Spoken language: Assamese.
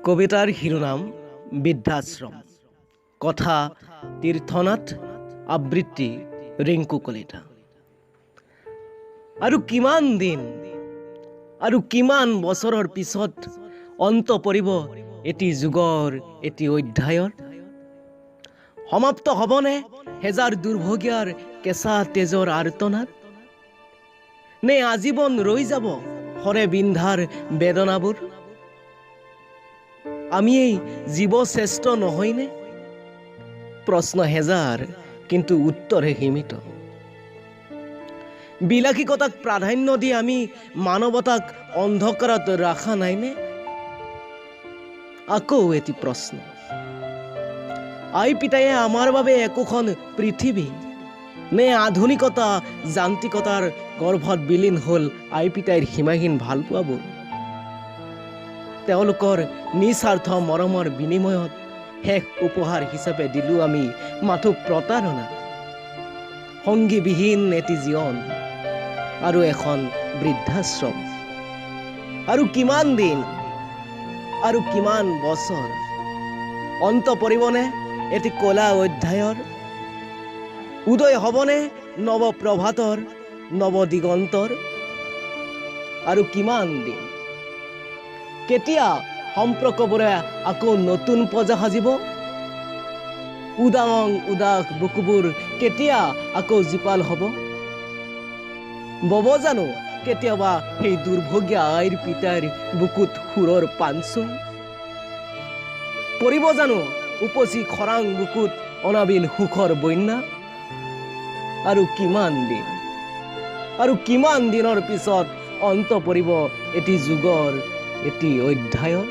কবিতাৰ শিৰোনাম বৃদ্ধাশ্ৰম, কথা তীৰ্থনাথ, আবৃত্তি ৰিংকু কলিতা। আৰু কিমান দিন আৰু কিমান বছৰৰ পিছত অন্ত পৰিব এটি যুগৰ এটি অধ্যায়ৰ? সমাপ্ত হ'বনে হেজাৰ দুৰ্ভগীয়াৰ কেঁচা তেজৰ আৰ্তনাদ? নে আজীৱন ৰৈ যাব হৰে বিন্ধাৰ বেদনাবোৰ? আমি এই জীৱশ্ৰেষ্ঠ নহয়নে? প্ৰশ্ন হেজাৰ, কিন্তু উত্তৰহে সীমিত। বিলাসিকতাক প্ৰাধান্য দি আমি মানৱতাক অন্ধকাৰত ৰাখা নাইনে? আকৌ এটি প্ৰশ্ন। আই পিতায়ে আমাৰ বাবে একোখন পৃথিৱী, নে আধুনিকতা যান্ত্ৰিকতাৰ গৰ্ভত বিলীন হ'ল আই পিতাইৰ সীমাহীন ভালপোৱাবোৰ? তেওঁলোকৰ নিস্বাৰ্থ মৰমৰ বিনিময়ত শেষ উপহাৰ হিচাপে দিলোঁ আমি মাথো প্ৰতাৰণা, সংগীবিহীন এটি জীৱন আৰু এখন বৃদ্ধাশ্ৰম। আৰু কিমান দিন আৰু কিমান বছৰ? অন্ত পৰিবনে এটি ক'লা অধ্যায়ৰ? উদয় হ'বনে নৱ প্ৰভাতৰ, নৱ দিগন্তৰ? আৰু কিমান দিন? কেতিয়া সম্পৰ্কবোৰে আকৌ নতুন পজা সাজিব? উদাং উদাস বুকুবোৰ কেতিয়া আকৌ জীপাল হ'ব? বব জানো কেতিয়াবা সেই দুৰ্ভগীয়া আইৰ পিতাইৰ বুকুত সুৰৰ পাঞ্চল? পৰিব জানো উপচি খৰাং বুকুত অনাবিল সুখৰ বন্যা? আৰু কিমান দিন আৰু কিমান দিনৰ পিছত অন্ত পৰিব এটি যুগৰ এটি অধ্যায়ৰ?